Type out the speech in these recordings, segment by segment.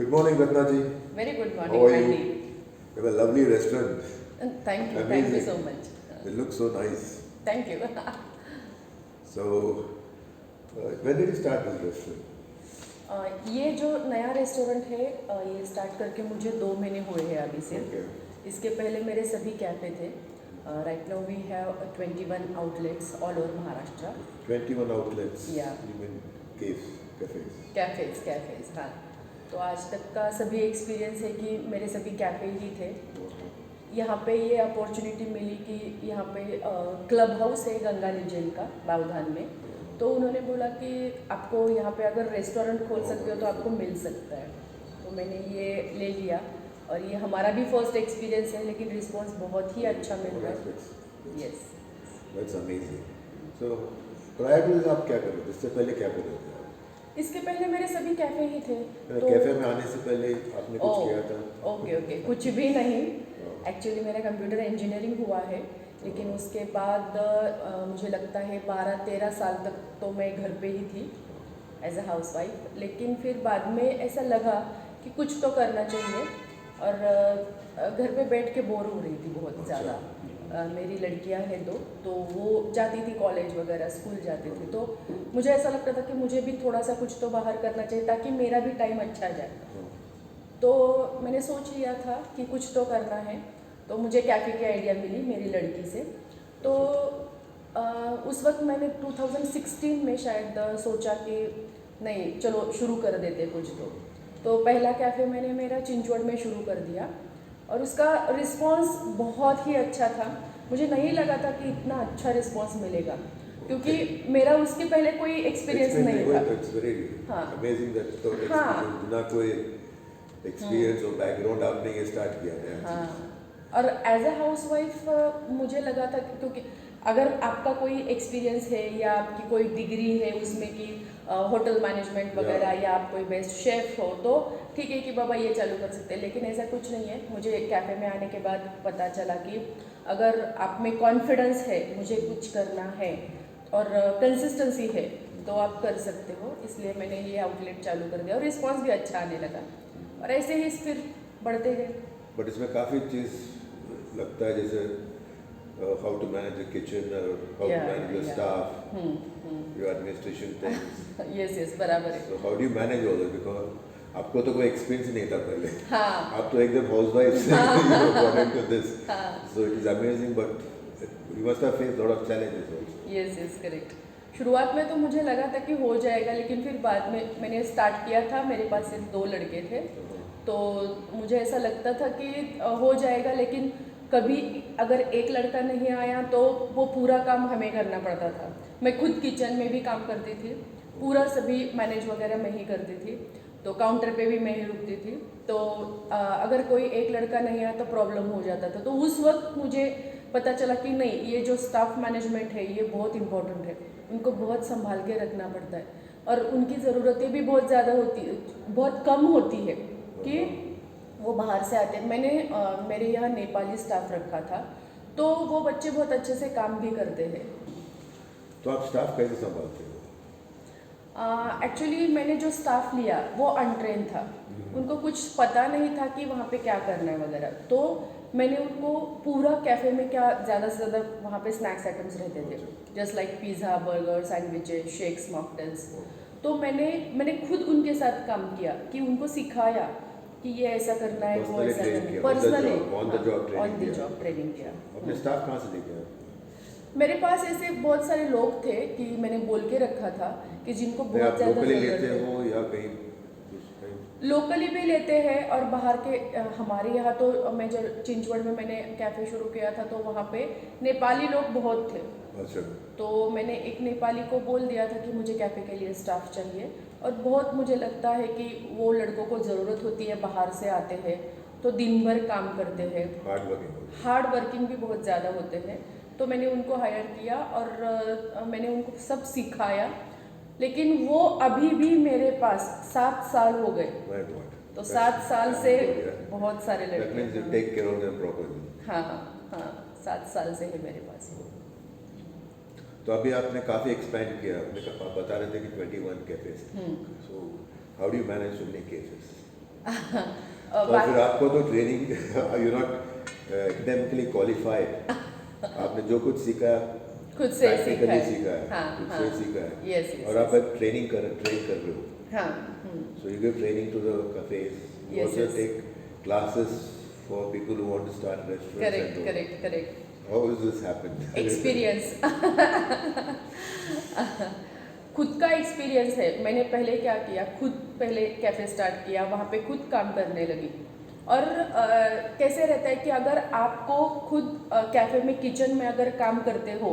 Good morning, Ratna ji. Very good How morning, are you? Andy. You have a lovely restaurant. Thank you Amazing. so much. It looks so nice. Thank you. So, when did you start this restaurant? ये जो नया restaurant है ये start करके मुझे 2 महीने हुए हैं अभी से. Okay. इसके पहले मेरे सभी कैफ़े थे. Right now we have 21 outlets all over Maharashtra. 21 outlets. Yeah. You mean caves, cafes. Cafes हाँ. तो आज तक का सभी एक्सपीरियंस है कि मेरे सभी कैफ़े ही थे. यहाँ पे ये अपॉर्चुनिटी मिली कि यहाँ पे क्लब हाउस है गंगा लीजेंड का बावधान में. तो उन्होंने बोला कि आपको यहाँ पे अगर रेस्टोरेंट खोल सकते हो तो आपको मिल सकता है. तो मैंने ये ले लिया और ये हमारा भी फर्स्ट एक्सपीरियंस है लेकिन रिस्पांस बहुत ही अच्छा मिल रहा है. Yes. That's amazing. So, prior to this आप क्या कर रहे थे? इससे पहले क्या कर रहे थे आप? इसके पहले मेरे सभी कैफ़े ही थे. कैफे में आने से पहले आपने कुछ किया था? ओके कुछ भी नहीं. एक्चुअली मेरा कंप्यूटर इंजीनियरिंग हुआ है लेकिन उसके बाद मुझे लगता है 12-13 साल तक तो मैं घर पे ही थी एज अ हाउसवाइफ. लेकिन फिर बाद में ऐसा लगा कि कुछ तो करना चाहिए और घर पे बैठ के बोर हो रही थी बहुत ज़्यादा. मेरी लड़कियां हैं 2 तो वो जाती थी कॉलेज वगैरह स्कूल जाती थी. तो मुझे ऐसा लगता था कि मुझे भी थोड़ा सा कुछ तो बाहर करना चाहिए ताकि मेरा भी टाइम अच्छा जाए. तो मैंने सोच लिया था कि कुछ तो करना है. तो मुझे कैफ़े की आइडिया मिली मेरी लड़की से. तो उस वक्त मैंने 2016 में शायद सोचा कि नहीं चलो शुरू कर देते कुछ तो पहला कैफ़े मैंने मेरा चिंचवड़ में शुरू कर दिया और उसका रिस्पांस बहुत ही अच्छा था. मुझे नहीं लगा था कि इतना अच्छा रिस्पांस मिलेगा क्योंकि मेरा उसके पहले कोई एक्सपीरियंस नहीं था. It's very हाँ. amazing that without हाँ. experience, बिना कोई एक्सपीरियंस और बैकग्राउंड आपने ये स्टार्ट किया है. हाँ. और एज अ हाउसवाइफ मुझे लगा था क्योंकि अगर आपका कोई एक्सपीरियंस है या आपकी कोई डिग्री है उसमें कि होटल मैनेजमेंट वगैरह या आप कोई बेस्ट शेफ़ हो तो ठीक है कि बाबा ये चालू कर सकते हैं. लेकिन ऐसा कुछ नहीं है. मुझे कैफ़े में आने के बाद पता चला कि अगर आप में कॉन्फिडेंस है मुझे कुछ करना है और कंसिस्टेंसी है तो आप कर सकते हो. इसलिए मैंने ये आउटलेट चालू कर दिया और रिस्पॉन्स भी अच्छा आने लगा और ऐसे ही फिर बढ़ते गए. बट इसमें काफ़ी चीज़ लगता है जैसे how to manage the kitchen और how to manage your staff, your administration things. Yes बराबर है. So how do you manage all that because आपको तो कोई एक्सपीरियंस नहीं था पहले. हाँ. आप तो एकदम हाउसवाइफ से got into this. So it is amazing but you must have faced lot of challenges also. Yes correct. शुरुआत में तो मुझे लगा था कि हो जाएगा लेकिन फिर बाद में मैंने स्टार्ट किया था. मेरे पास सिर्फ 2 लड़के थे तो मुझे ऐसा लगता था कि हो जाएगा लेकिन कभी अगर एक लड़का नहीं आया तो वो पूरा काम हमें करना पड़ता था. मैं खुद किचन में भी काम करती थी. पूरा सभी मैनेज वगैरह मैं ही करती थी. तो काउंटर पे भी मैं ही रुकती थी. तो अगर कोई एक लड़का नहीं आया तो प्रॉब्लम हो जाता था. तो उस वक्त मुझे पता चला कि नहीं ये जो स्टाफ मैनेजमेंट है ये बहुत इम्पोर्टेंट है. उनको बहुत संभाल के रखना पड़ता है और उनकी ज़रूरतें भी बहुत ज़्यादा होती बहुत कम होती है कि वो बाहर से आते हैं. मैंने मेरे यहाँ नेपाली स्टाफ रखा था तो वो बच्चे बहुत अच्छे से काम भी करते हैं. तो आप स्टाफ कैसे संभालते हो? एक्चुअली मैंने जो स्टाफ लिया वो अनट्रेन था. उनको कुछ पता नहीं था कि वहाँ पे क्या करना है वगैरह. तो मैंने उनको पूरा कैफ़े में क्या ज़्यादा से ज़्यादा वहाँ पे स्नैक्स आइटम्स रहते थे just like pizza burger sandwiches shakes mocktails. तो मैंने खुद उनके साथ काम किया कि उनको सिखाया कि ये ऐसा करना है वो ऐसा करना है. Personally on the job training किया. अपने स्टाफ कहाँ से लेके आए? मेरे पास ऐसे बहुत सारे लोग थे कि मैंने बोल के रखा था कि जिनको बहुत ज़्यादा लोकली ज़रूरत लेते है. हो या कहीं लोकली भी लेते हैं और बाहर के हमारे यहाँ तो मैं जब चिंचवड़ में मैंने कैफ़े शुरू किया था तो वहाँ पे नेपाली लोग बहुत थे. अच्छा. तो मैंने एक नेपाली को बोल दिया था कि मुझे कैफ़े के लिए स्टाफ चाहिए और बहुत मुझे लगता है कि वो लड़कों को ज़रूरत होती है. बाहर से आते हैं तो दिन भर काम करते हैं. हार्ड वर्किंग भी बहुत ज़्यादा होते हैं. तो मैंने उनको हायर किया और मैंने उनको सब सिखाया. लेकिन वो अभी भी मेरे पास 7 साल हो गए. तो 7 साल से बहुत सारे लड़के. हाँ 7 साल से है मेरे पास. तो अभी आपने काफ़ी एक्सपेंड किया. आपने आप बता रहे थे कि 21 cafes. So how do you manage so many cafes? और फिर आपको तो training you not academically qualified, आपने जो कुछ सीखा खुद से प्रैक्टिकली सीखा सीखा है। है, हाँ, खुद हाँ, से सीखा है। यस यस और आप अब ट्रेन कर रहे हो, हाँ, so you give training to the cafes, you Yes, also yes. take classes for people who want to start restaurants and correct all. Correct correct How does this happen? Experience खुद का experience है। मैंने पहले क्या किया, खुद पहले cafe start किया, वहाँ पे खुद काम करने लगी। और कैसे रहता है कि अगर आपको खुद कैफ़े में किचन में अगर काम करते हो,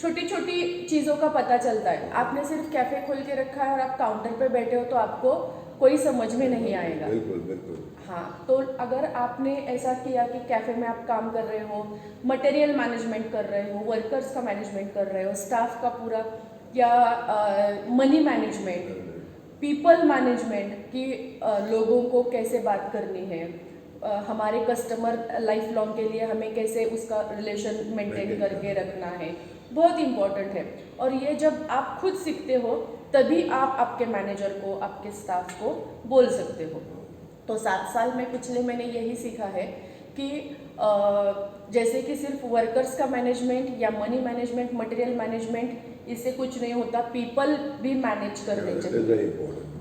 छोटी छोटी चीज़ों का पता चलता है। आपने सिर्फ कैफ़े खोल के रखा है और आप काउंटर पे बैठे हो तो आपको कोई समझ में नहीं आएगा। बिल्कुल बिल्कुल। हाँ, तो अगर आपने ऐसा किया कि कैफ़े में आप काम कर रहे हो, मटेरियल मैनेजमेंट कर रहे हो, वर्कर्स का मैनेजमेंट कर रहे हो, स्टाफ का पूरा, या मनी मैनेजमेंट, पीपल मैनेजमेंट कि लोगों को कैसे बात करनी है, हमारे कस्टमर लाइफ लॉन्ग के लिए हमें कैसे उसका रिलेशन मेंटेन करके रखना है, बहुत इम्पॉर्टेंट है। और ये जब आप खुद सीखते हो तभी आप आपके मैनेजर को, आपके स्टाफ को बोल सकते हो। तो 7 साल में पिछले मैंने यही सीखा है कि जैसे कि सिर्फ वर्कर्स का मैनेजमेंट या मनी मैनेजमेंट, मटेरियल मैनेजमेंट, इससे कुछ नहीं होता, पीपल भी मैनेज करने चाहिए।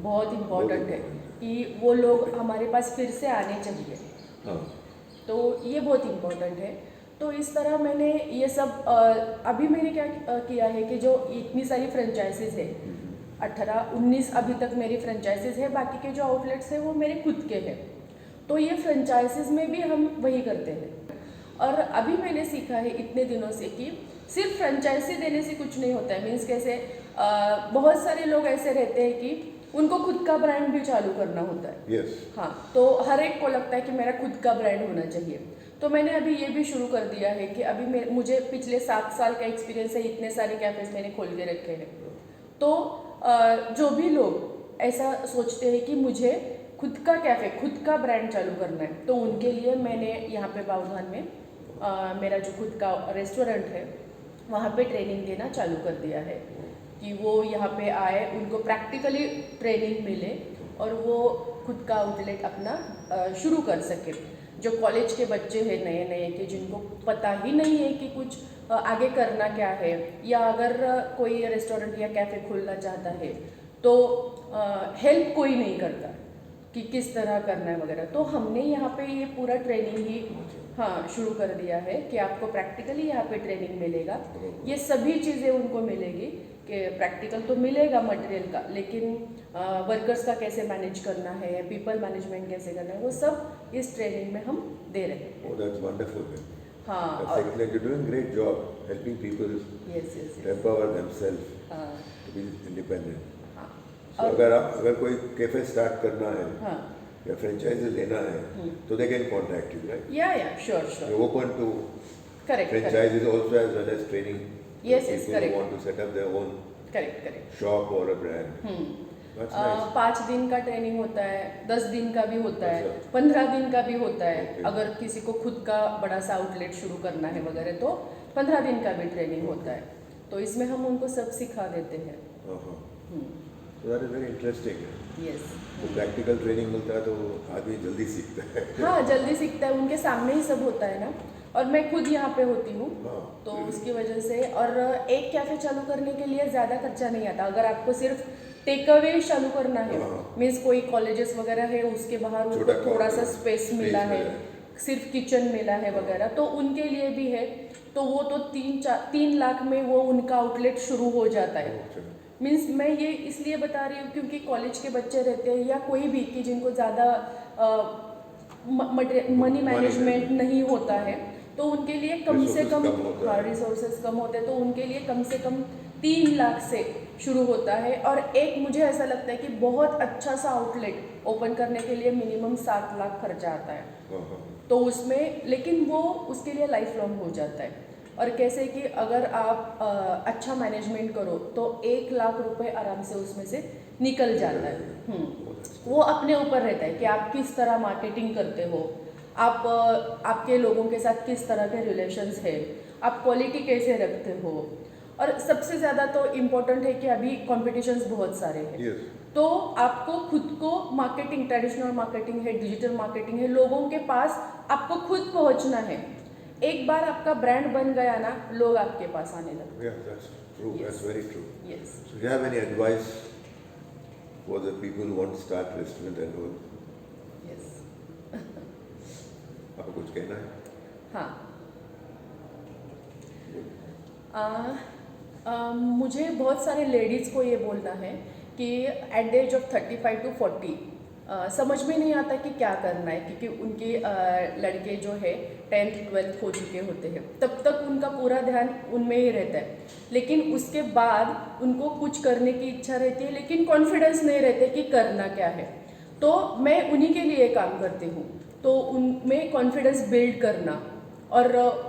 बहुत इम्पॉर्टेंट है कि वो लोग हमारे पास फिर से आने चाहिए। हाँ। तो ये बहुत इम्पॉर्टेंट है। तो इस तरह मैंने ये सब अभी मैंने क्या किया है कि जो इतनी सारी फ्रेंचाइजीज है, 18-19 अभी तक मेरी फ्रेंचाइजीज है, बाकी के जो आउटलेट्स हैं वो मेरे खुद के हैं। तो ये फ्रेंचाइजीज में भी हम वही करते हैं। और अभी मैंने सीखा है इतने दिनों से कि सिर्फ फ्रेंचाइजी देने से कुछ नहीं होता है। मीन्स कैसे, बहुत सारे लोग ऐसे रहते हैं कि उनको खुद का ब्रांड भी चालू करना होता है। Yes. हाँ, तो हर एक को लगता है कि मेरा खुद का ब्रांड होना चाहिए। तो मैंने अभी ये भी शुरू कर दिया है कि अभी मुझे पिछले 7 साल का एक्सपीरियंस है, इतने सारे कैफेज मैंने खोल के रखे हैं। तो जो भी लोग ऐसा सोचते हैं कि मुझे खुद का कैफ़े, खुद का ब्रांड चालू करना है, तो उनके लिए मैंने यहाँ पे बावधान में मेरा जो खुद का रेस्टोरेंट है वहाँ पे ट्रेनिंग देना चालू कर दिया है कि वो यहाँ पे आए, उनको प्रैक्टिकली ट्रेनिंग मिले और वो खुद का आउटलेट अपना शुरू कर सके। जो कॉलेज के बच्चे हैं नए नए के, जिनको पता ही नहीं है कि कुछ आगे करना क्या है, या अगर कोई रेस्टोरेंट या कैफ़े खोलना चाहता है तो हेल्प कोई नहीं करता कि किस तरह करना है वगैरह। तो हमने यहाँ पे ये पूरा ट्रेनिंग ही शुरू कर दिया है कि आपको प्रैक्टिकली यहाँ पे ट्रेनिंग मिलेगा। ये सभी चीज़ें उनको मिलेगी कि प्रैक्टिकल तो मिलेगा मटेरियल का, लेकिन वर्कर्स का कैसे मैनेज करना है, पीपल मैनेजमेंट कैसे करना है, वो सब इस ट्रेनिंग में हम दे रहे हैं। Oh, that's wonderful. हाँ, That's excellent. You're doing great job helping people yes, to empower themselves हाँ, to be independent. हाँ, So अगर कोई कैफे स्टार्ट करना है हाँ, या फ्रेंचाइजी लेना है तो they can contact you, right? yeah, sure. You're open to Correct. franchises also as well as training. Yes, people correct. who want to set up their own correct. shop or a brand. That's nice. 5 दिन का training होता है, 10 दिन का भी होता है, अच्छा। 15 दिन का भी होता है। Okay. अगर किसी को खुद का बड़ा सा आउटलेट शुरू करना है वगैरह तो 15 दिन का भी ट्रेनिंग होता है। तो इसमें हम उनको सब सिखा देते हैं। So that is very interesting. Yes, तो प्रैक्टिकल ट्रेनिंग मिलता है तो आदमी जल्दी सीखता है। हाँ, जल्दी सीखता है, उनके सामने ही सब होता है ना। और मैं खुद यहाँ पे होती हूँ, हाँ। तो उसकी वजह से। और एक कैफ़े चालू करने के लिए ज़्यादा खर्चा नहीं आता। अगर आपको सिर्फ टेक अवे चालू करना है, मीन्स कोई कॉलेजेस वगैरह है उसके बाहर उनको थोड़ा सा स्पेस मिला है, सिर्फ किचन मिला है वगैरह, तो उनके लिए भी है। तो वो तो 3 लाख में वो उनका आउटलेट शुरू हो जाता है। मीन्स मैं ये इसलिए बता रही हूँ क्योंकि कॉलेज के बच्चे रहते हैं या कोई भी कि जिनको ज़्यादा मनी मैनेजमेंट नहीं होता है, तो उनके लिए कम से कम रिसोर्सेज कम होते हैं, तो उनके लिए कम से कम 3 लाख से शुरू होता है। और एक मुझे ऐसा लगता है कि बहुत अच्छा सा आउटलेट ओपन करने के लिए मिनिमम 7 लाख खर्चा आता है। तो उसमें लेकिन वो उसके लिए लाइफ लॉन्ग हो जाता है। और कैसे कि अगर आप अच्छा मैनेजमेंट करो तो 1 लाख रुपए आराम से उसमें से निकल जाता है। वो अपने ऊपर रहता है कि आप किस तरह मार्केटिंग करते हो, आप आपके लोगों के साथ किस तरह के रिलेशंस है, आप क्वालिटी कैसे रखते हो, और सबसे ज़्यादा तो इम्पोर्टेंट है कि अभी कॉम्पिटिशन्स बहुत सारे हैं। Yes. तो आपको खुद को मार्केटिंग, ट्रेडिशनल मार्केटिंग है, डिजिटल मार्केटिंग है, लोगों के पास आपको खुद पहुंचना है। एक बार आपका ब्रांड बन गया ना, लोग आपके पास आने लगते हैं। Yeah, that's true. Yes. That's very true. Yes. So, do you have any advice for the people who want to start restaurant and all? Yes. आपको कुछ कहना है? हाँ। मुझे बहुत सारे लेडीज़ को ये बोलना है कि at the age of 35 to 40 समझ में नहीं आता कि क्या करना है, क्योंकि उनके लड़के जो है 10th 12th हो चुके होते हैं, तब तक उनका पूरा ध्यान उनमें ही रहता है। लेकिन उसके बाद उनको कुछ करने की इच्छा रहती है, लेकिन कॉन्फिडेंस नहीं रहते कि करना क्या है। तो मैं उन्हीं के लिए काम करती हूँ, तो उनमें कॉन्फिडेंस बिल्ड करना और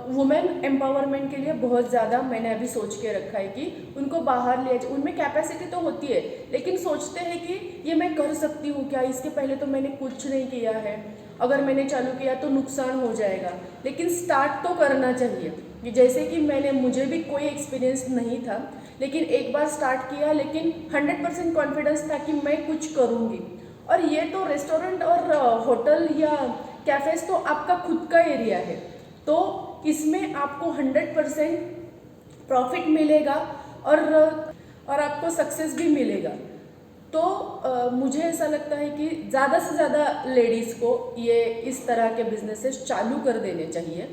वुमेन एम्पावरमेंट के लिए बहुत ज़्यादा मैंने अभी सोच के रखा है कि उनको बाहर ले जाए। उनमें कैपेसिटी तो होती है, लेकिन सोचते हैं कि ये मैं कर सकती हूँ क्या, इसके पहले तो मैंने कुछ नहीं किया है, अगर मैंने चालू किया तो नुकसान हो जाएगा। लेकिन स्टार्ट तो करना चाहिए, कि जैसे कि मुझे भी कोई एक्सपीरियंस नहीं था, लेकिन एक बार स्टार्ट किया, लेकिन 100% कॉन्फिडेंस था कि मैं कुछ करूँगी। और ये तो रेस्टोरेंट और होटल या कैफ़ेज़ तो आपका खुद का एरिया है, तो इसमें आपको 100% प्रॉफिट मिलेगा और आपको सक्सेस भी मिलेगा। तो मुझे ऐसा लगता है कि ज़्यादा से ज़्यादा लेडीज़ को ये इस तरह के बिजनेसेस चालू कर देने चाहिए।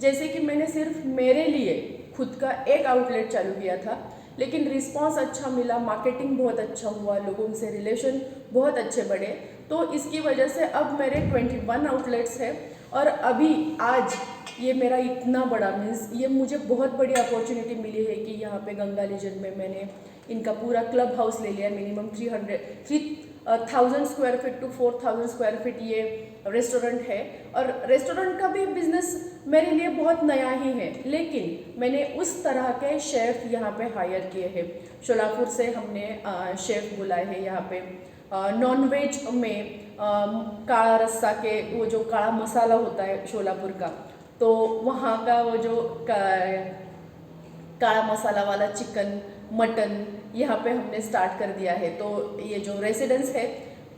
जैसे कि मैंने सिर्फ मेरे लिए खुद का एक आउटलेट चालू किया था, लेकिन रिस्पांस अच्छा मिला, मार्केटिंग बहुत अच्छा हुआ, लोगों से रिलेशन बहुत अच्छे बढ़े, तो इसकी वजह से अब मेरे 21 आउटलेट्स हैं। और अभी आज ये मेरा इतना बड़ा मीन्स ये मुझे बहुत बड़ी अपॉर्चुनिटी मिली है कि यहाँ पे गंगा लीजन में मैंने इनका पूरा क्लब हाउस ले लिया। Minimum 3,000 square feet to 4,000 square feet ये रेस्टोरेंट है, और रेस्टोरेंट का भी बिजनेस मेरे लिए बहुत नया ही है, लेकिन मैंने उस तरह के शेफ़ यहाँ पे हायर किए हैं। शोलापुर से हमने शेफ़ बुलाए हैं यहाँ पे। नॉन वेज में काला रस्सा के वो जो काला मसाला होता है शोलापुर का, तो वहाँ का वो जो काला मसाला वाला चिकन मटन यहाँ पे हमने स्टार्ट कर दिया है। तो ये जो रेसिडेंट्स है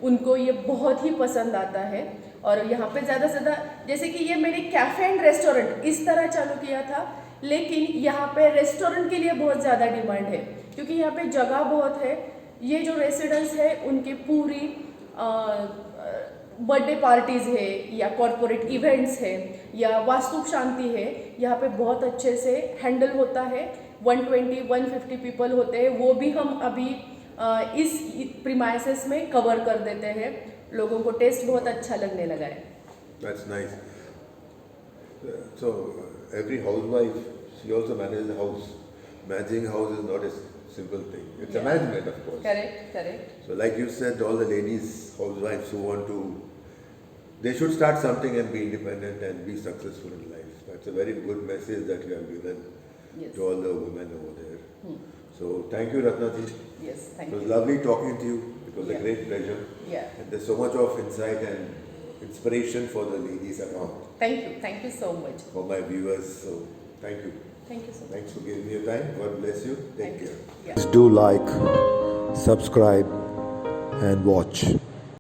उनको ये बहुत ही पसंद आता है। और यहाँ पे ज़्यादा से ज़्यादा, जैसे कि ये मैंने कैफ़े एंड रेस्टोरेंट इस तरह चालू किया था, लेकिन यहाँ पे रेस्टोरेंट के लिए बहुत ज़्यादा डिमांड है, क्योंकि यहाँ पे जगह बहुत है। ये जो रेसिडेंट्स है उनकी पूरी बर्थडे पार्टीज़ है या कॉरपोरेट इवेंट्स है या वास्तु शांति है, यहाँ पे बहुत अच्छे से हैंडल होता है। 120-150 पीपल होते हैं, वो भी हम अभी इस प्रीमाइसेस में कवर कर देते हैं। लोगों को टेस्ट बहुत अच्छा लगने लगा है। That's nice. So every housewife, she also manages the house. Managing a house is not a simple thing. It's a management, of course. Correct. So like you said, all the ladies, housewives who want to, they should start something and be independent and be successful in life. That's a very good message that you have given to all the women over there. So thank you, Ratna ji. Yes, thank you. It was you. lovely talking to you. It was a great pleasure. Yeah. And there's so much of insight and inspiration for the ladies around. Thank you so much. For my viewers. So thank you. Thank you so much. Thanks for giving me your time. God bless you. Take care. Yeah. Do like, subscribe, and watch.